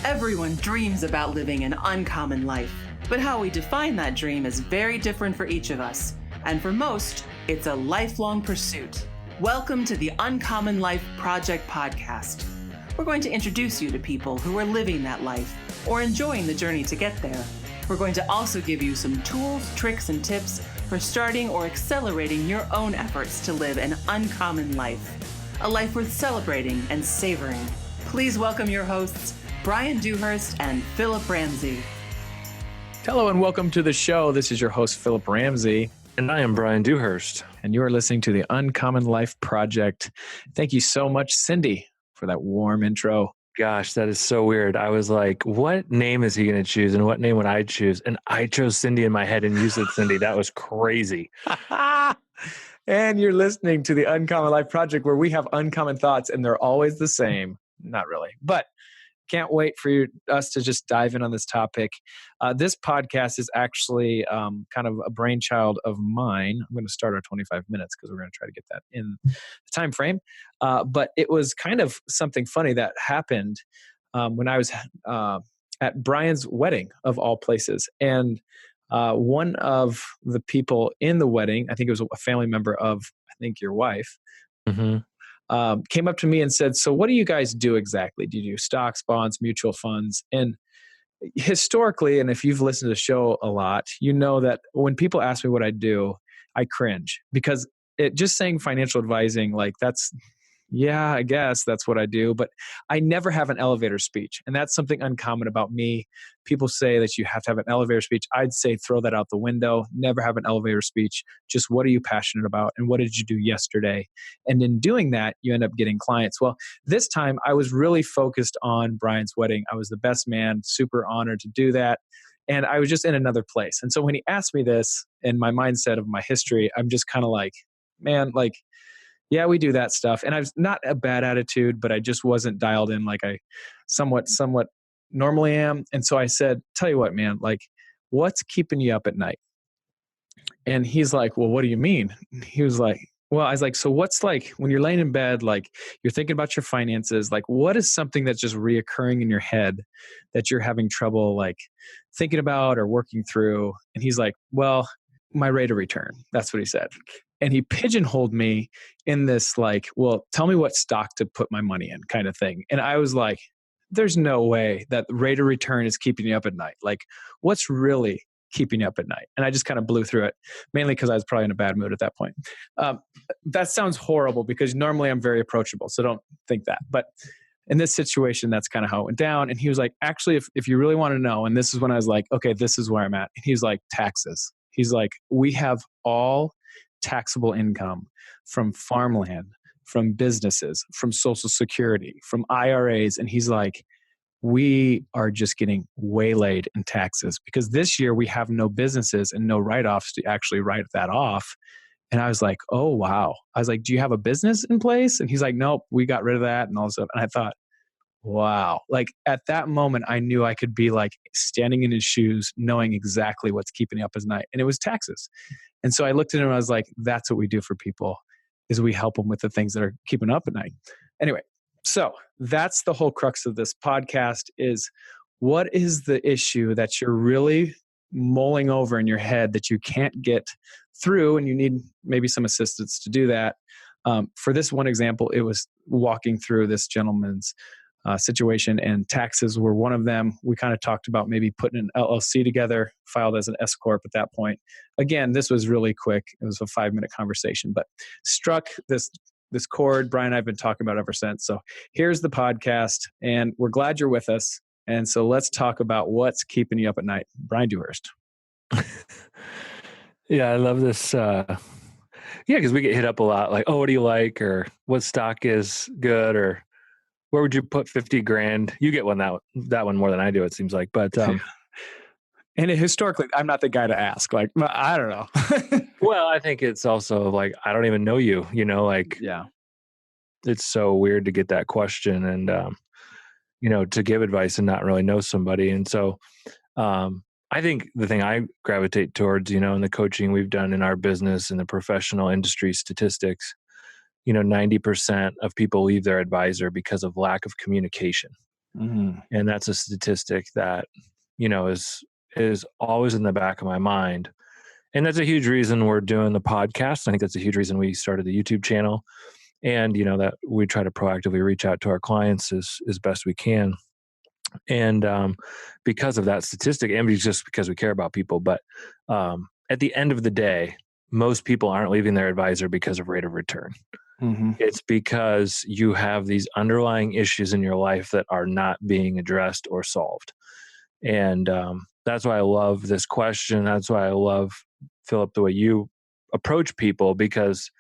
Everyone dreams about living an uncommon life, but how we define that dream is very different for each of us. And for most, it's a lifelong pursuit. Welcome to the Uncommon Life Project podcast. We're going to introduce you to people who are living that life or enjoying the journey to get there. We're going to also give you some tools, tricks, and tips for starting or accelerating your own efforts to live an uncommon life, a life worth celebrating and savoring. Please welcome your hosts, Brian Dewhurst and Phillip Ramsey. Hello and welcome to the show. This is your host, Phillip Ramsey. And I am Brian Dewhurst. And you are listening to the Uncommon Life Project. Thank you so much, Cindy, for that warm intro. Gosh, that is so weird. I was like, what name is he going to choose and what name would I choose? And I chose Cindy in my head and you said Cindy. That was crazy. And you're listening to the Uncommon Life Project, where we have uncommon thoughts and they're always the same. Not really, but can't wait for us to just dive in on this topic. This podcast is actually kind of a brainchild of mine. I'm going to start our 25 minutes because we're going to try to get that in the time frame. But it was kind of something funny that happened when I was at Brian's wedding, of all places. And one of the people in the wedding, I think it was a family member of, I think, your wife, came up to me and said, "So what do you guys do exactly? Do you do stocks, bonds, mutual funds?" And historically, and if you've listened to the show a lot, you know that when people ask me what I do, I cringe, because just saying financial advising, like that's, yeah, I guess that's what I do, but I never have an elevator speech. And that's something uncommon about me. People say that you have to have an elevator speech. I'd say throw that out the window. Never have an elevator speech. Just what are you passionate about? And what did you do yesterday? And in doing that, you end up getting clients. Well, this time I was really focused on Brian's wedding. I was the best man, super honored to do that. And I was just in another place. And so when he asked me this, in my mindset of my history, I'm just kind of like, man, like, yeah, we do that stuff. And I was not a bad attitude, but I just wasn't dialed in like I somewhat normally am. And so I said, "Tell you what, man, like, what's keeping you up at night?" And he's like, "Well, what do you mean?" He was like, "Well," I was like, "So what's, like, when you're laying in bed, like you're thinking about your finances, like what is something that's just reoccurring in your head that you're having trouble like thinking about or working through?" And he's like, "Well, my rate of return." That's what he said. And he pigeonholed me in this like, "Well, tell me what stock to put my money in," kind of thing. And I was like, there's no way that the rate of return is keeping you up at night. Like, what's really keeping you up at night? And I just kind of blew through it, mainly because I was probably in a bad mood at that point. That sounds horrible because normally I'm very approachable, so don't think that. But in this situation, that's kind of how it went down. And he was like, "Actually, if you really want to know," and this is when I was like, okay, this is where I'm at. And he's like, "Taxes." He's like, "We have all taxable income from farmland, from businesses, from Social Security, from IRAs." And he's like, "We are just getting waylaid in taxes because this year we have no businesses and no write-offs to actually write that off." And I was like, "Oh, wow." I was like, "Do you have a business in place?" And he's like, "Nope, we got rid of that," and all this stuff. And I thought, wow. Like at that moment, I knew I could be like standing in his shoes, knowing exactly what's keeping me up at night. And it was taxes. And so I looked at him and I was like, that's what we do for people, is we help them with the things that are keeping up at night. Anyway, so that's the whole crux of this podcast, is what is the issue that you're really mulling over in your head that you can't get through, and you need maybe some assistance to do that. For this one example, it was walking through this gentleman's situation, and taxes were one of them. We kind of talked about maybe putting an LLC together, filed as an S Corp at that point. Again, this was really quick. It was a 5-minute conversation, but struck this chord Brian and I have been talking about ever since. So here's the podcast, and we're glad you're with us. And so let's talk about what's keeping you up at night. Brian Dewhurst. Yeah, I love this. Yeah, because we get hit up a lot like, "Oh, what do you like?" or "What stock is good?" or "Where would you put 50 grand? You get that one more than I do, it seems like. But and historically, I'm not the guy to ask. Like, I don't know. Well, I think it's also like, I don't even know you, like, yeah, it's so weird to get that question and, to give advice and not really know somebody. And so I think the thing I gravitate towards, in the coaching we've done in our business and the professional industry statistics, 90% of people leave their advisor because of lack of communication. Mhm. And that's a statistic that, is always in the back of my mind. And that's a huge reason we're doing the podcast. I think that's a huge reason we started the YouTube channel. And, that we try to proactively reach out to our clients as best we can. And because of that statistic, and just because we care about people, but at the end of the day, most people aren't leaving their advisor because of rate of return. Mhm. It's because you have these underlying issues in your life that are not being addressed or solved. And that's why I love this question. That's why I love, Phillip, the way you approach people, because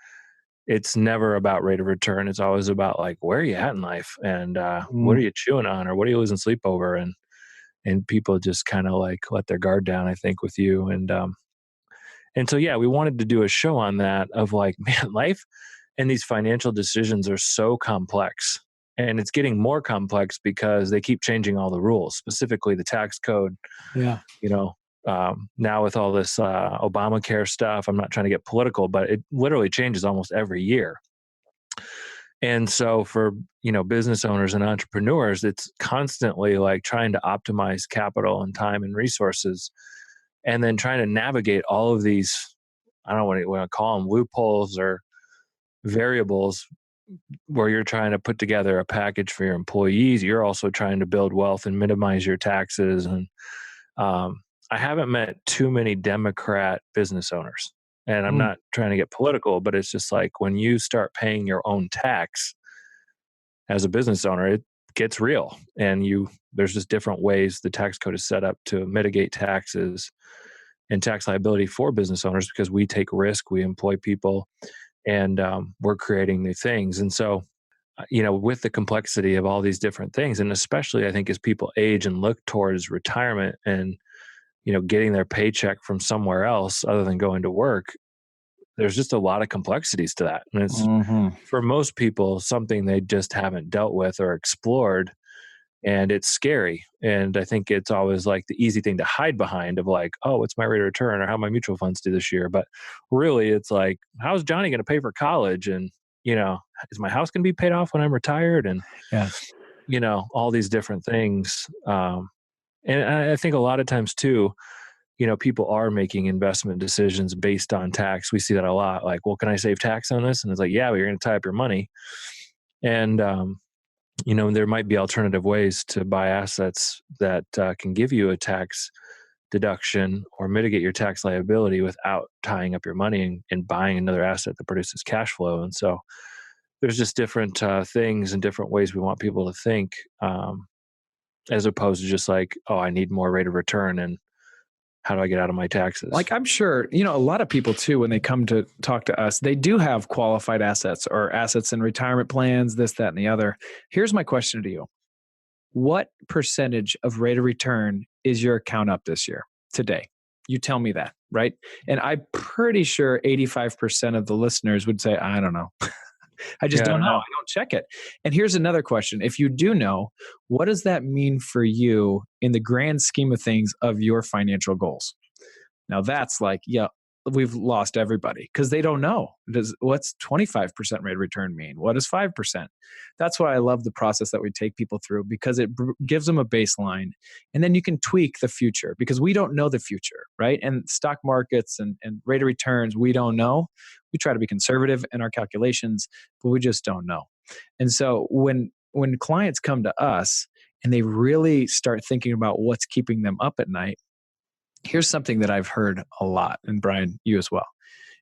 it's never about rate of return. It's always about like, where are you at in life? And what Mm. are you chewing on? Or what are you losing sleep over? And people just kind of like let their guard down, I think, with you. And so, yeah, we wanted to do a show on that of like, man, life and these financial decisions are so complex. And it's getting more complex because they keep changing all the rules, specifically the tax code. Yeah. You know, now with all this Obamacare stuff, I'm not trying to get political, but it literally changes almost every year. And so for, business owners and entrepreneurs, it's constantly like trying to optimize capital and time and resources, and then trying to navigate all of these, I don't know what you want to call them, loopholes or variables, where you're trying to put together a package for your employees. You're also trying to build wealth and minimize your taxes. And I haven't met too many Democrat business owners. And I'm Mm. not trying to get political, but it's just like when you start paying your own tax as a business owner, it gets real. And there's just different ways the tax code is set up to mitigate taxes and tax liability for business owners, because we take risk, we employ people, and we're creating new things. And so, with the complexity of all these different things, and especially I think as people age and look towards retirement and, getting their paycheck from somewhere else other than going to work, there's just a lot of complexities to that. And it's, Mhm. for most people, something they just haven't dealt with or explored. And it's scary. And I think it's always like the easy thing to hide behind of like, oh, what's my rate of return, or how my mutual funds do this year. But really, it's like, how's Johnny going to pay for college? And, is my house going to be paid off when I'm retired? And, Yeah. all these different things. And I think a lot of times too, people are making investment decisions based on tax. We see that a lot. Like, well, can I save tax on this? And it's like, yeah, but you're going to tie up your money. And, there might be alternative ways to buy assets that can give you a tax deduction or mitigate your tax liability without tying up your money and buying another asset that produces cash flow. And so there's just different things and different ways we want people to think, as opposed to just like, oh, I need more rate of return, and how do I get out of my taxes? Like, I'm sure, a lot of people too, when they come to talk to us, they do have qualified assets or assets in retirement plans, this, that, and the other. Here's my question to you. What percentage of rate of return is your account up this year, today? You tell me that, right? And I'm pretty sure 85% of the listeners would say, I don't know. I just Yeah, I don't don't know. know. I don't check it. And here's another question. If you do know, what does that mean for you in the grand scheme of things of your financial goals? Now that's like, yeah, we've lost everybody because they don't know. What's 25% rate of return mean? What does 5%? That's why I love the process that we take people through, because it gives them a baseline, and then you can tweak the future, because we don't know the future, right? And stock markets and rate of returns, we don't know. We try to be conservative in our calculations, but we just don't know. And so when clients come to us and they really start thinking about what's keeping them up at night, here's something that I've heard a lot, and Brian, you as well,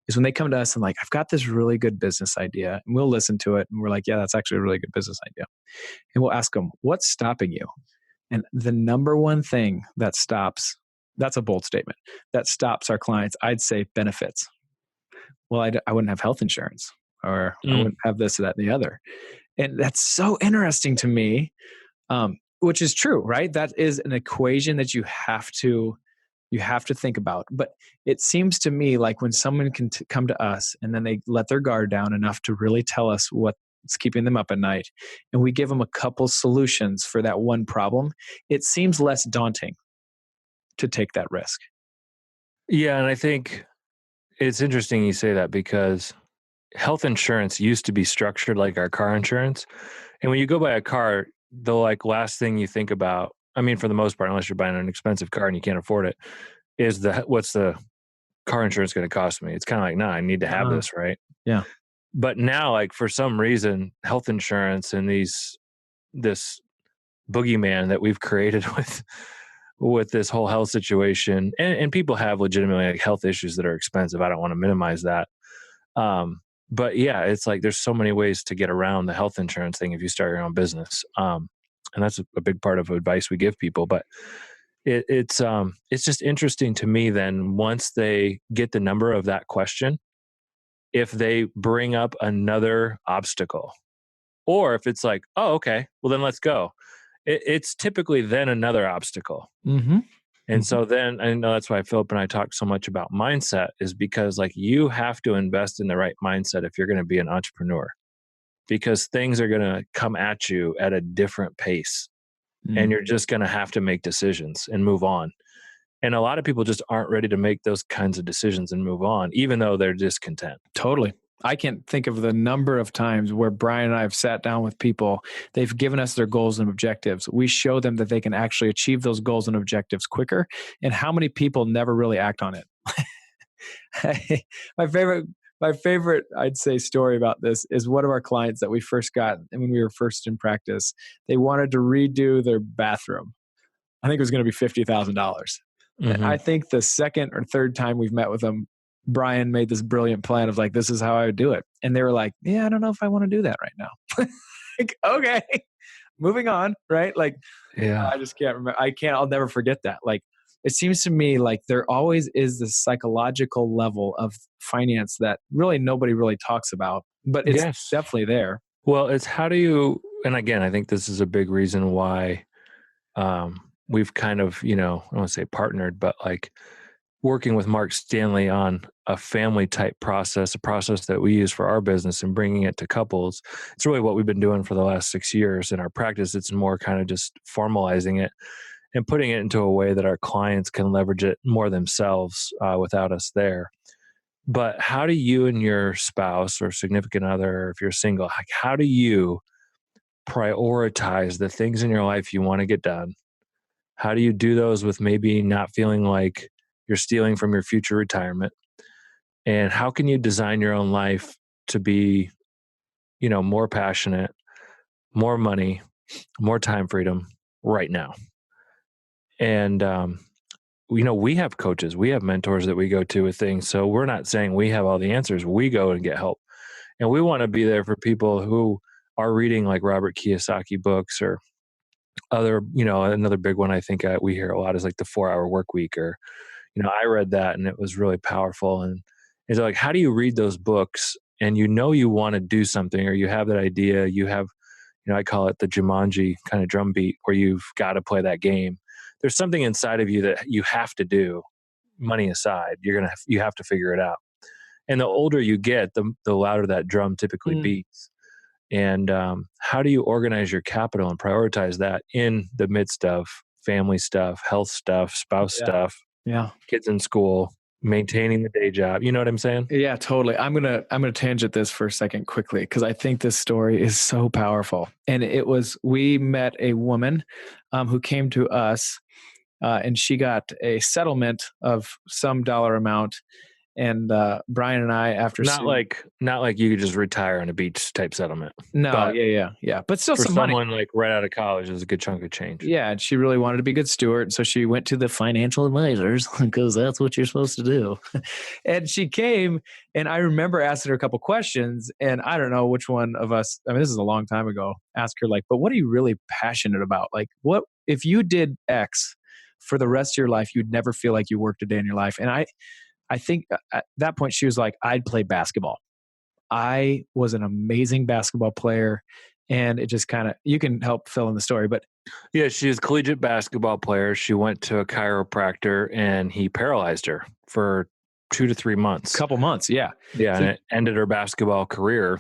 is when they come to us and like, I've got this really good business idea, and we'll listen to it, and we're like, yeah, that's actually a really good business idea. And we'll ask them, what's stopping you? And the number one thing that stops, that's a bold statement, that stops our clients, I'd say benefits. Well, I wouldn't have health insurance, or I Mm. wouldn't have this, that, and the other. And that's so interesting to me, which is true, right? That is an equation that you have to think about. But it seems to me like when someone can come to us and then they let their guard down enough to really tell us what's keeping them up at night, and we give them a couple solutions for that one problem, it seems less daunting to take that risk. Yeah, and I think it's interesting you say that, because health insurance used to be structured like our car insurance. And when you go buy a car, the like last thing you think about, I mean, for the most part, unless you're buying an expensive car and you can't afford it, is what's the car insurance going to cost me? It's kind of like, nah, I need to have this, right? Yeah. But now, like for some reason, health insurance and this boogeyman that we've created with this whole health situation, and people have legitimately like health issues that are expensive. I don't want to minimize that. But yeah, it's like there's so many ways to get around the health insurance thing if you start your own business. And that's a big part of advice we give people. But it's just interesting to me then once they get the number of that question, if they bring up another obstacle, or if it's like, oh, okay, well then let's go. It's typically then another obstacle. Mm-hmm. And so then I know that's why Philip and I talk so much about mindset, is because like you have to invest in the right mindset if you're going to be an entrepreneur, because things are going to come at you at a different pace and you're just going to have to make decisions and move on. And a lot of people just aren't ready to make those kinds of decisions and move on, even though they're discontent. Totally. I can't think of the number of times where Brian and I have sat down with people. They've given us their goals and objectives. We show them that they can actually achieve those goals and objectives quicker. And how many people never really act on it? My favorite, I'd say, story about this is one of our clients that we first got, and when we were first in practice, they wanted to redo their bathroom. I think it was going to be $50,000. Mm-hmm. I think the second or third time we've met with them, Brian made this brilliant plan of like, this is how I would do it. And they were like, yeah, I don't know if I want to do that right now. Like, okay, moving on. Right. Like, Yeah. I just can't remember. I'll never forget that. Like, it seems to me like there always is this psychological level of finance that really nobody really talks about, but it's Yes. definitely there. Well, it's how do you, and again, I think this is a big reason why we've kind of, I don't want to say partnered, but like working with Mark Stanley on a family type process, a process that we use for our business and bringing it to couples. It's really what we've been doing for the last 6 years in our practice. It's more kind of just formalizing it and putting it into a way that our clients can leverage it more themselves without us there. But how do you and your spouse or significant other, if you're single, how do you prioritize the things in your life you want to get done? How do you do those with maybe not feeling like you're stealing from your future retirement? And how can you design your own life to be, more passionate, more money, more time freedom right now? And, we have coaches, we have mentors that we go to with things. So we're not saying we have all the answers. We go and get help. And we want to be there for people who are reading like Robert Kiyosaki books or other, another big one I think we hear a lot is like the 4-Hour Work Week, or, I read that and it was really powerful. And it's like, how do you read those books and you want to do something, or you have that idea, you have, I call it the Jumanji kind of drumbeat where you've got to play that game. There's something inside of you that you have to do, money aside. You have to figure it out. And the older you get, the louder that drum typically beats. And how do you organize your capital and prioritize that in the midst of family stuff, health stuff, spouse stuff, kids in school, maintaining the day job? You know what I'm saying? Yeah, totally. I'm gonna tangent this for a second quickly because I think this story is so powerful. And we met a woman who came to us and she got a settlement of some dollar amount. And Brian and I, after not like you could just retire on a beach type settlement. No, but yeah. But still, for some money. someone like right out of college is a good chunk of change. Yeah, and she really wanted to be a good steward, so she went to the financial advisors because that's what you're supposed to do. And she came, and I remember asking her a couple questions, and I don't know which one of us. I mean, this is a long time ago. Ask her like, but what are you really passionate about? Like, what if you did X for the rest of your life? You'd never feel like you worked a day in your life. And I think at that point she was like, I'd play basketball. I was an amazing basketball player, and it just kind of, you can help fill in the story, but yeah, she was a collegiate basketball player. She went to a chiropractor and he paralyzed her for 2 to 3 months. Couple months. Yeah. Yeah. And it ended her basketball career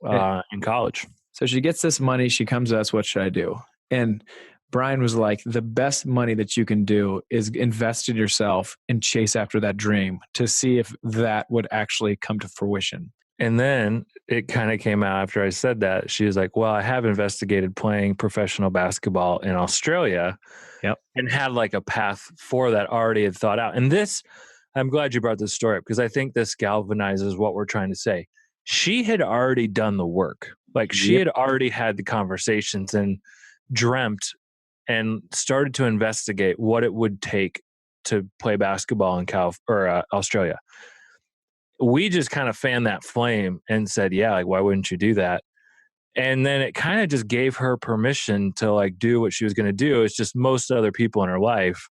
in college. So she gets this money. She comes to us. What should I do? And Brian was like, the best money that you can do is invest in yourself and chase after that dream to see if that would actually come to fruition. And then it kind of came out after I said that. She was like, well, I have investigated playing professional basketball in Australia Yep. and had like a path for that already had thought out. And this, I'm glad you brought this story up because I think this galvanizes what we're trying to say. She had already done the work. Like she Yep. had already had the conversations and dreamt and started to investigate what it would take to play basketball in Australia. We just kind of fanned that flame and said, yeah, like, why wouldn't you do that? And then it kind of just gave her permission to like do what she was going to do. It's just most other people in her life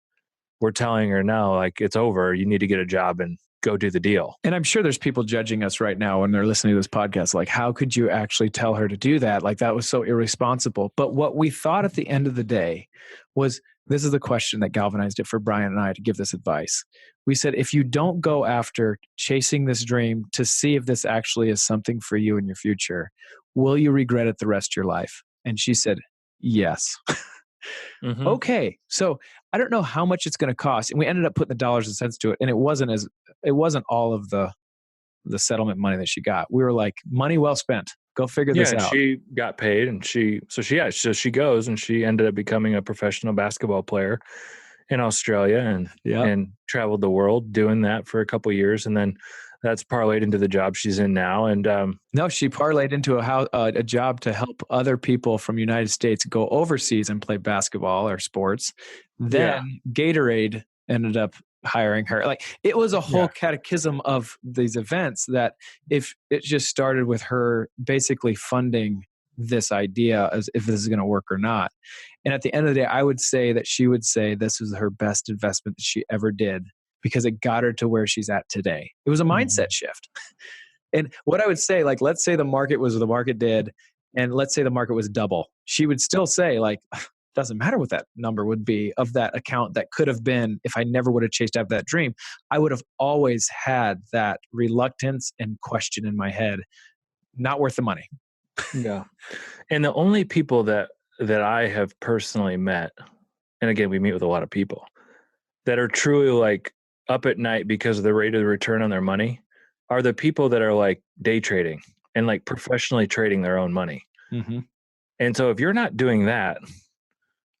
were telling her, no, like it's over. You need to get a job and go do the deal. And I'm sure there's people judging us right now when they're listening to this podcast. Like, how could you actually tell her to do that? Like, that was so irresponsible. But what we thought at the end of the day was, this is the question that galvanized it for Brian and I to give this advice. We said, if you don't go after chasing this dream to see if this actually is something for you in your future, will you regret it the rest of your life? And she said, yes. Mm-hmm. Okay. So I don't know how much it's going to cost. And we ended up putting the dollars and cents to it. And it wasn't all of the settlement money that she got. We were like, money well spent. Go figure this and out. she got paid and so she goes and she ended up becoming a professional basketball player in Australia and traveled the world doing that for a couple of years. And then that's parlayed into the job she's in now. And no, she parlayed into a job to help other people from the United States go overseas and play basketball or sports. Then Gatorade ended up hiring her. Like, it was a whole catechism of these events that if it just started with her basically funding this idea as if this is going to work or not. And at the end of the day, I would say that she would say this was her best investment that she ever did because it got her to where she's at today. It was a mindset shift. And what I would say, like, let's say the market was what the market did, and let's say the market was double. She would still say, like, doesn't matter what that number would be of that account that could have been if I never would have chased after that dream. I would have always had that reluctance and question in my head, not worth the money. Yeah. And the only people that I have personally met, and again, we meet with a lot of people that are truly like up at night because of the rate of the return on their money are the people that are like day trading and like professionally trading their own money. Mm-hmm. And so if you're not doing that,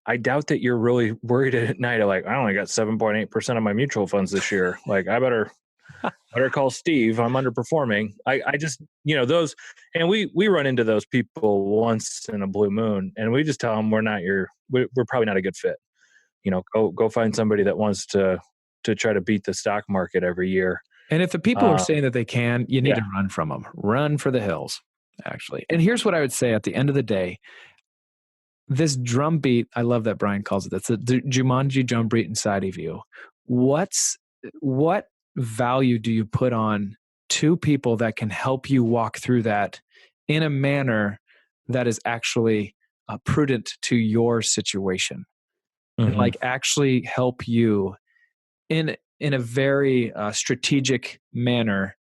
I doubt that you're really worried at night. Like, I only got 7.8% of my mutual funds this year. Like, I better call Steve. I'm underperforming. I just, those, and we run into those people once in a blue moon, and we just tell them we're probably not a good fit. Go find somebody that wants to try to beat the stock market every year. And if the people are saying that they can, you need to run from them. Run for the hills, actually. And here's what I would say at the end of the day. This drumbeat, I love that Brian calls it. That's the Jumanji drumbeat inside of you. What value do you put on two people that can help you walk through that in a manner that is actually prudent to your situation? And like actually help you in a very strategic manner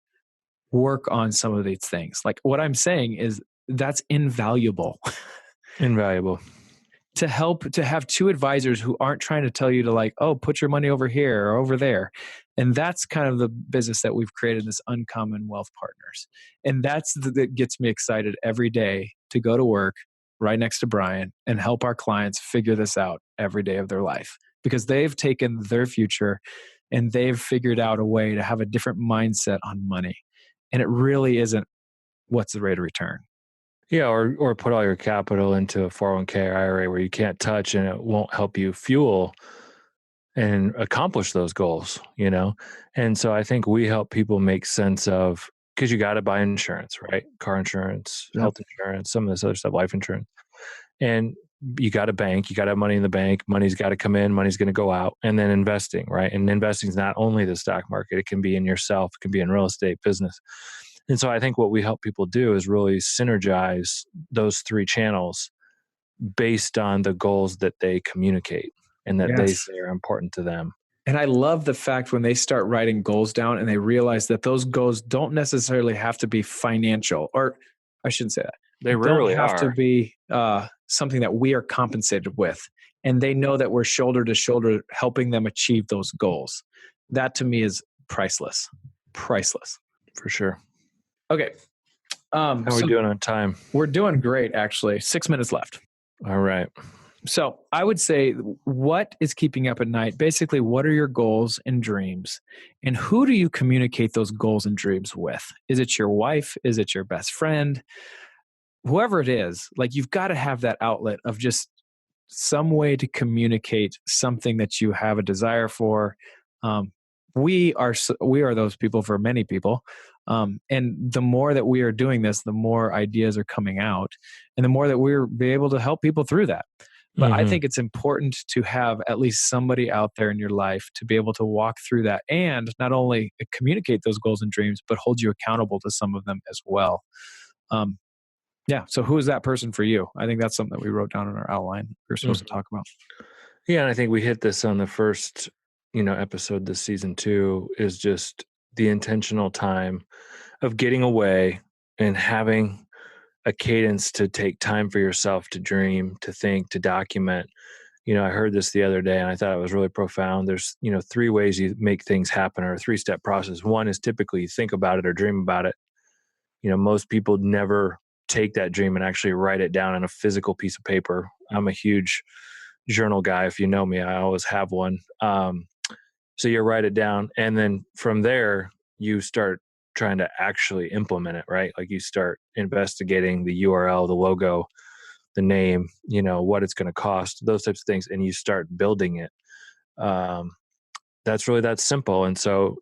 work on some of these things. Like, what I'm saying is that's invaluable. Invaluable. To have two advisors who aren't trying to tell you to like, oh, put your money over here or over there. And that's kind of the business that we've created, this Uncommon Wealth Partners. And that gets me excited every day to go to work right next to Brian and help our clients figure this out every day of their life, because they've taken their future and they've figured out a way to have a different mindset on money. And it really isn't what's the rate of return. Yeah, or put all your capital into a 401k or IRA where you can't touch and it won't help you fuel and accomplish those goals, And so I think we help people make sense of, because you got to buy insurance, right? Car insurance, health insurance, some of this other stuff, life insurance. And you got to bank, you got to have money in the bank, money's got to come in, money's going to go out, and then investing, right? And investing is not only the stock market, it can be in yourself, it can be in real estate, business. And so I think what we help people do is really synergize those three channels based on the goals that they communicate and that they say are important to them. And I love the fact when they start writing goals down and they realize that those goals don't necessarily have to be financial, or I shouldn't say that. They rarely don't have to be something that we are compensated with. And they know that we're shoulder to shoulder helping them achieve those goals. That to me is priceless. Priceless. For sure. Okay. How are we doing on time? We're doing great, actually. 6 minutes left. All right. So I would say, what is keeping you up at night? Basically, what are your goals and dreams? And who do you communicate those goals and dreams with? Is it your wife? Is it your best friend? Whoever it is, like, you've got to have that outlet of just some way to communicate something that you have a desire for. We are those people for many people. And the more that we are doing this, the more ideas are coming out, and the more that we're be able to help people through that. But I think it's important to have at least somebody out there in your life to be able to walk through that and not only communicate those goals and dreams, but hold you accountable to some of them as well. Yeah. So who is that person for you? I think that's something that we wrote down in our outline we're supposed to talk about. Yeah, and I think we hit this on the first, episode this season 2, is just the intentional time of getting away and having a cadence to take time for yourself to dream, to think, to document. I heard this the other day and I thought it was really profound. There's, 3 ways you make things happen, or a 3-step process. One is typically you think about it or dream about it. Most people never take that dream and actually write it down on a physical piece of paper. I'm a huge journal guy. If you know me, I always have one. So you write it down, and then from there you start trying to actually implement it, right? Like you start investigating the URL, the logo, the name, what it's going to cost, those types of things, and you start building it. That's really that simple. And so,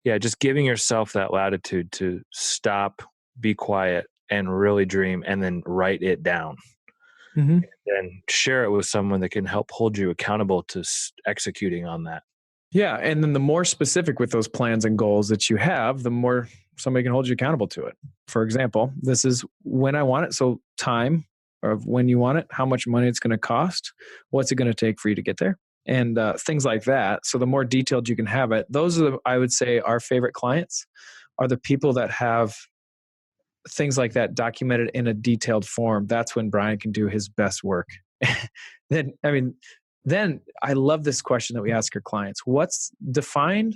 yeah, just giving yourself that latitude to stop, be quiet, and really dream, and then write it down. And then share it with someone that can help hold you accountable to executing on that. Yeah. And then the more specific with those plans and goals that you have, the more somebody can hold you accountable to it. For example, this is when I want it. So time of when you want it, how much money it's going to cost, what's it going to take for you to get there, and things like that. So the more detailed you can have it, those are, I would say, our favorite clients are the people that have things like that documented in a detailed form. That's when Brian can do his best work. Then I love this question that we ask our clients. Define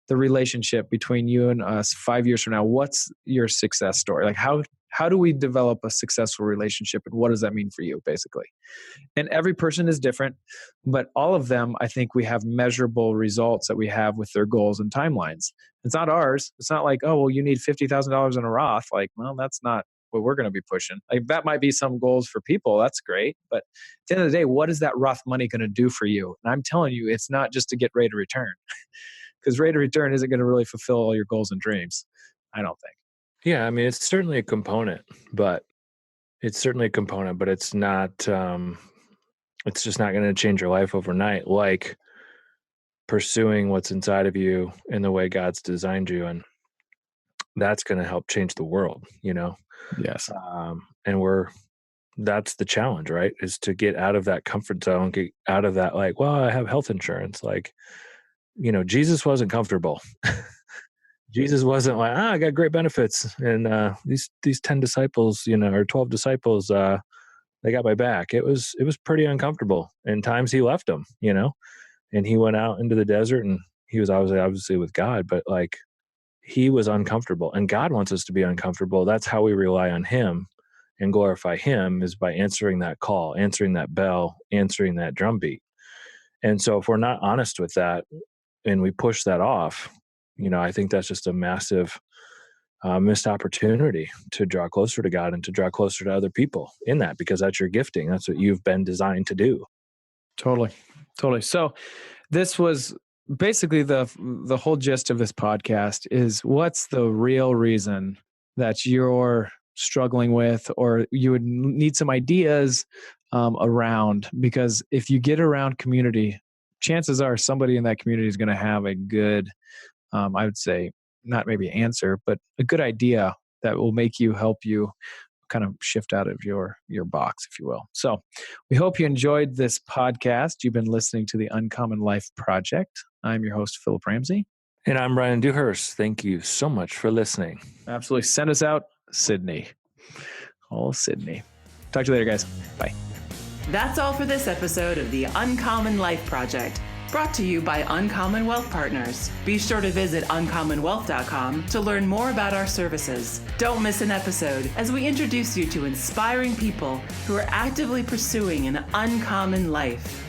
the relationship between you and us 5 years from now? What's your success story? Like, how do we develop a successful relationship, and what does that mean for you, basically? And every person is different, but all of them, I think we have measurable results that we have with their goals and timelines. It's not ours. It's not like, oh, well, you need $50,000 in a Roth. Like, well, that's not what we're going to be pushing. Like, that might be some goals for people. That's great. But at the end of the day, what is that Roth money going to do for you? And I'm telling you, it's not just to get rate of return, because rate of return isn't going to really fulfill all your goals and dreams, I don't think. Yeah. I mean, it's certainly a component, but it's not, it's just not going to change your life overnight, like pursuing what's inside of you in the way God's designed you. And that's going to help change the world, Yes. And that's the challenge, right? Is to get out of that comfort zone, get out of that, like, well, I have health insurance. Like, Jesus wasn't comfortable. Jesus wasn't like, I got great benefits. And these 10 disciples, or 12 disciples, they got my back. It was pretty uncomfortable. And times he left them, and he went out into the desert, and he was obviously with God, but like, he was uncomfortable, and God wants us to be uncomfortable. That's how we rely on him and glorify him, is by answering that call, answering that bell, answering that drumbeat. And so if we're not honest with that and we push that off, I think that's just a massive missed opportunity to draw closer to God and to draw closer to other people in that, because that's your gifting. That's what you've been designed to do. Totally. So this was basically the whole gist of this podcast is, what's the real reason that you're struggling with, or you would need some ideas around? Because if you get around community, chances are somebody in that community is going to have a good, I would say, not maybe answer, but a good idea that will help you kind of shift out of your box, if you will. So we hope you enjoyed this podcast. You've been listening to the Uncommon Life Project. I'm your host, Phillip Ramsey. And I'm Brian Dewhurst. Thank you so much for listening. Absolutely. Send us out, Sydney. Oh, Sydney. Talk to you later, guys. Bye. That's all for this episode of the Uncommon Life Project. Brought to you by Uncommon Wealth Partners. Be sure to visit uncommonwealth.com to learn more about our services. Don't miss an episode as we introduce you to inspiring people who are actively pursuing an uncommon life.